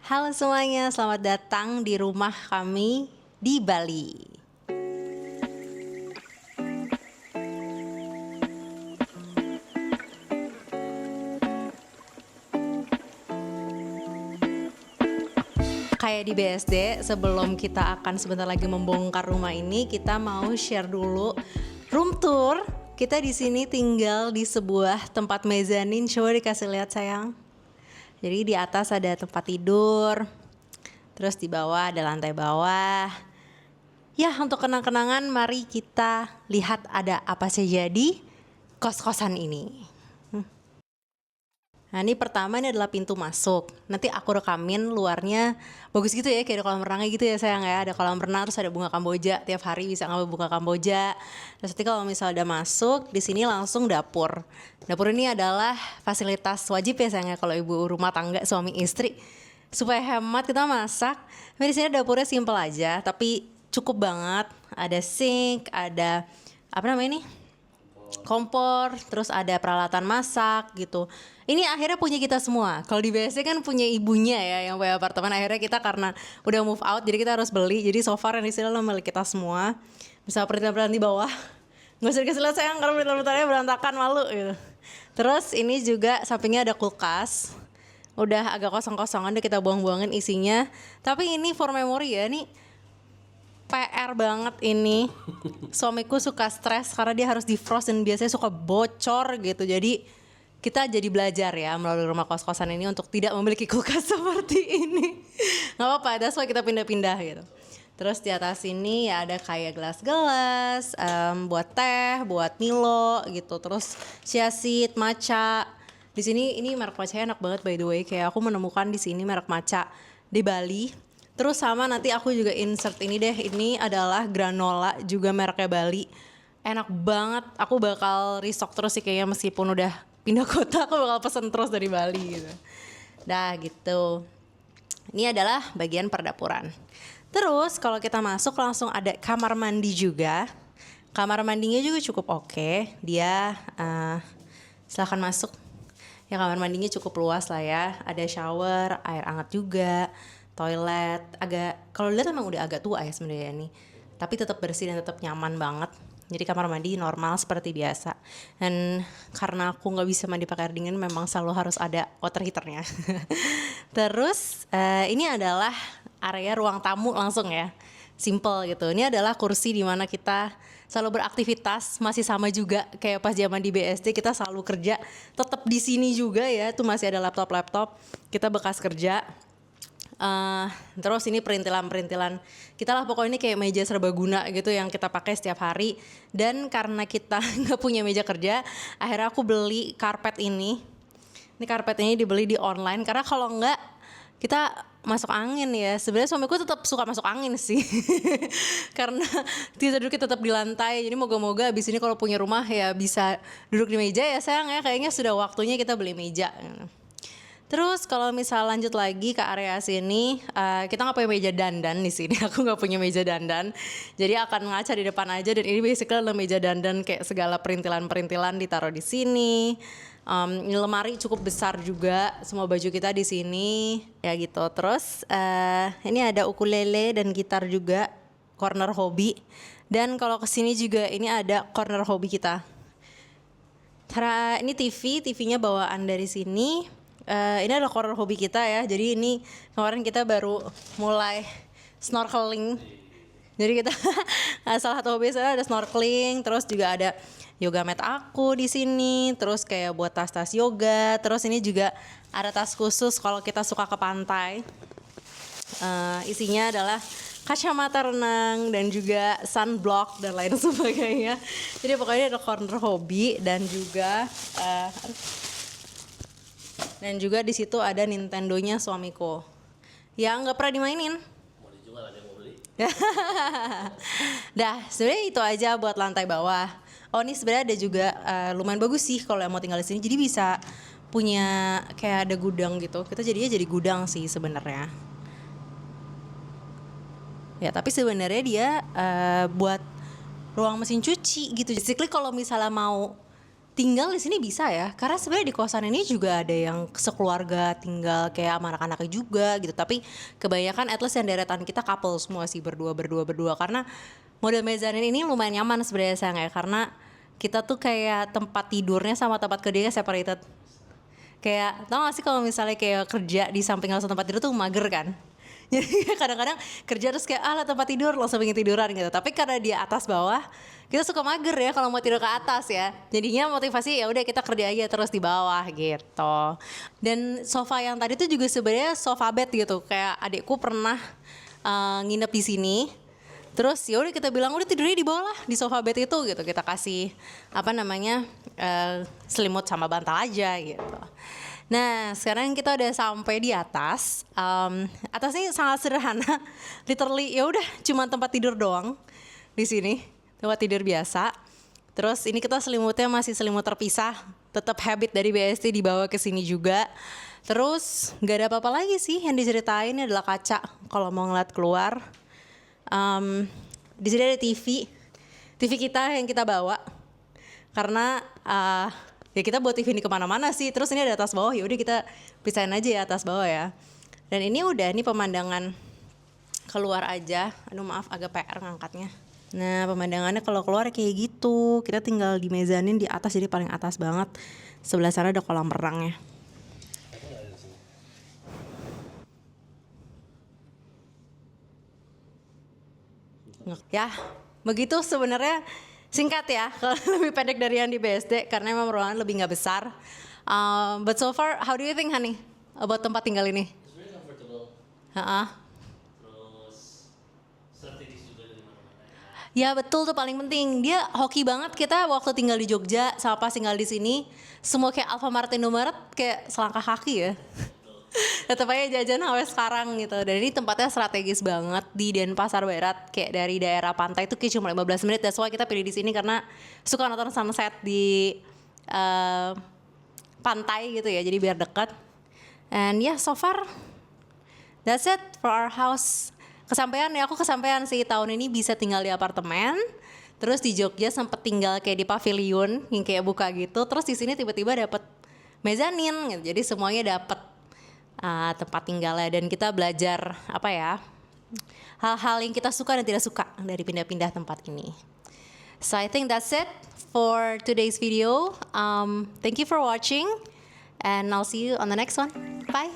Halo semuanya, selamat datang di rumah kami di Bali. Kayak di BSD, sebelum kita akan sebentar lagi membongkar rumah ini, kita mau share dulu room tour. Kita di sini tinggal di sebuah tempat mezanin. Coba dikasih lihat sayang. Jadi di atas ada tempat tidur, terus di bawah ada lantai bawah. Ya, untuk kenang-kenangan mari kita lihat ada apa saja di kos-kosan ini. Nah, ini pertama, ini adalah pintu masuk. Nanti aku rekamin luarnya bagus gitu ya, kayak ada kolam renangnya gitu ya sayang ya. Ada kolam renang, terus ada bunga kamboja. Tiap hari bisa ngambil bunga kamboja. Terus nanti kalau misalnya udah masuk, di sini langsung dapur. Dapur ini adalah fasilitas wajib ya sayang ya kalau ibu rumah tangga, suami istri. Supaya hemat kita masak. Tapi di sini dapurnya simple aja, tapi cukup banget. Ada sink, ada apa namanya ini? Kompor, terus ada peralatan masak gitu. Ini akhirnya punya kita semua. Kalau di BSD kan punya ibunya ya yang punya apartemen. Akhirnya kita karena udah move out, jadi kita harus beli. Jadi so far yang di sini adalah milik kita semua. Bisa perintilan di bawah. Nggak usah dikasih lihat sayang karena perintilan-perintilannya berantakan, malu gitu. Terus ini juga sampingnya ada kulkas. Udah agak kosong-kosongan, udah kita buang-buangin isinya. Tapi ini for memory ya, ini PR banget ini. Suamiku suka stres karena dia harus defrost dan biasanya suka bocor gitu. Jadi kita jadi belajar ya melalui rumah kos-kosan ini untuk tidak memiliki kulkas seperti ini. Gak apa-apa, that's why kita pindah-pindah gitu. Terus di atas ini ya ada kayak gelas-gelas buat teh, buat Milo gitu. Terus chia seed, matcha. Di sini ini merek matcha enak banget by the way. Kayak aku menemukan di sini merek matcha di Bali. Terus sama nanti aku juga insert ini deh. Ini adalah granola juga mereknya Bali. Enak banget. Aku bakal restock terus sih kayaknya meskipun udah pindah kota. Aku bakal pesen terus dari Bali gitu. Dah gitu. Ini adalah bagian perdapuran. Terus kalau kita masuk langsung ada kamar mandi juga. Kamar mandinya juga cukup oke. Dia silahkan masuk. Ya kamar mandinya cukup luas lah ya. Ada shower, air hangat juga, toilet. Kalau lihat emang udah agak tua ya sebenarnya ini. Tapi tetap bersih dan tetap nyaman banget. Jadi kamar mandi normal seperti biasa. Dan karena aku nggak bisa mandi pakai air dingin, memang selalu harus ada water heaternya. Terus ini adalah area ruang tamu langsung ya. Simple gitu. Ini adalah kursi di mana kita selalu beraktivitas, masih sama juga kayak pas zaman di BSD kita selalu kerja, tetap di sini juga ya. Tuh masih ada laptop, kita bekas kerja. Terus ini perintilan kita lah pokoknya, ini kayak meja serbaguna gitu yang kita pakai setiap hari. Dan karena kita nggak punya meja kerja, akhirnya aku beli karpet ini. Ini karpet ini dibeli di online karena kalau nggak kita masuk angin ya. Sebenarnya suamiku tetap suka masuk angin sih. Karena kita duduknya tetap di lantai. Jadi moga-moga abis ini kalau punya rumah ya bisa duduk di meja ya sayang ya. Kayaknya sudah waktunya kita beli meja. Terus kalau misal lanjut lagi ke area sini, kita nggak punya meja dandan di sini. Aku nggak punya meja dandan, jadi akan ngaca di depan aja. Dan ini basically adalah meja dandan, kayak segala perintilan-perintilan ditaruh di sini. Ini lemari cukup besar juga, semua baju kita di sini, ya gitu. Terus ini ada ukulele dan gitar juga, corner hobi. Dan kalau kesini juga ini ada corner hobi kita. Karena ini TV-nya bawaan dari sini. Ini adalah corner hobi kita ya. Jadi ini kemarin kita baru mulai snorkeling. Jadi kita salah satu hobi saya ada snorkeling. Terus juga ada yoga mat aku di sini. Terus kayak buat tas-tas yoga. Terus ini juga ada tas khusus kalau kita suka ke pantai. Isinya adalah kacamata renang dan juga sunblock dan lain sebagainya. Jadi pokoknya ada corner hobi dan juga di situ ada Nintendo-nya suamiku yang nggak pernah dimainin. Mau dijual, ada yang mau beli? Dah, sebenarnya itu aja buat lantai bawah. Oh, ini sebenarnya ada juga lumayan bagus sih kalau yang mau tinggal di sini. Jadi bisa punya kayak ada gudang gitu. Kita jadinya jadi gudang sih sebenarnya. Ya, tapi sebenarnya dia buat ruang mesin cuci gitu. Basically kalau misalnya mau tinggal di sini bisa ya, karena sebenarnya di kosan ini juga ada yang sekeluarga tinggal kayak sama anak-anaknya juga gitu. Tapi kebanyakan at least yang deretan kita couple semua sih, berdua karena model mezanin ini lumayan nyaman sebenarnya sayang ya, karena kita tuh kayak tempat tidurnya sama tempat kerjanya separated. Kayak tau gak sih kalau misalnya kayak kerja di samping langsung tempat tidur tuh mager kan. Jadi kadang-kadang kerja terus kayak tempat tidur langsung pengen tiduran gitu. Tapi karena dia atas bawah, kita suka mager ya kalau mau tidur ke atas ya. Jadinya motivasi ya udah kita kerja aja terus di bawah gitu. Dan sofa yang tadi tuh juga sebenarnya sofa bed gitu. Kayak adikku pernah nginep di sini. Terus ya udah kita bilang udah tidurnya di bawah lah di sofa bed itu gitu. Kita kasih selimut sama bantal aja gitu. Nah sekarang kita udah sampai di atas. Atasnya sangat sederhana, literally ya udah cuma tempat tidur doang di sini, tempat tidur biasa. Terus ini kita selimutnya masih selimut terpisah, tetap habit dari BSD dibawa ke sini juga. Terus nggak ada apa-apa lagi sih yang diceritain, ini adalah kaca kalau mau ngeliat keluar. Di sini ada TV kita yang kita bawa karena ya kita buat TV ini kemana-mana sih. Terus ini ada atas bawah, ya udah kita pisahin aja ya atas bawah ya. Dan ini pemandangan keluar aja. Aduh maaf agak PR ngangkatnya. Nah pemandangannya kalau keluar kayak gitu. Kita tinggal di mezanin di atas, jadi paling atas banget. Sebelah sana ada kolam renangnya. Ya begitu sebenarnya. Singkat ya, kalau lebih pendek dari yang di BSD karena memang ruangan lebih nggak besar. But so far, how do you think, honey, about tempat tinggal ini? It's very comfortable. Terus strategis juga dari mana-mana. Ya betul tuh paling penting. Dia hoki banget kita waktu tinggal di Jogja sama pas tinggal di sini. Semua kayak Alfamart, Indomaret kayak selangkah kaki ya. Tetap aja jajan sampai sekarang gitu. Dan ini tempatnya strategis banget di Denpasar Barat, kayak dari daerah pantai itu kayak cuma 15 menit. That's why kita pilih di sini karena suka nonton sunset di pantai gitu ya, jadi biar dekat. And yeah, so far that's it for our house. Aku kesampaian sih tahun ini bisa tinggal di apartemen. Terus di Jogja sempet tinggal kayak di pavilion yang kayak buka gitu. Terus di sini tiba-tiba dapet mezanin gitu. Jadi semuanya dapet tempat tinggalnya, dan kita belajar hal-hal yang kita suka dan tidak suka dari pindah-pindah tempat ini. So I think that's it for today's video. Thank you for watching and I'll see you on the next one. Bye.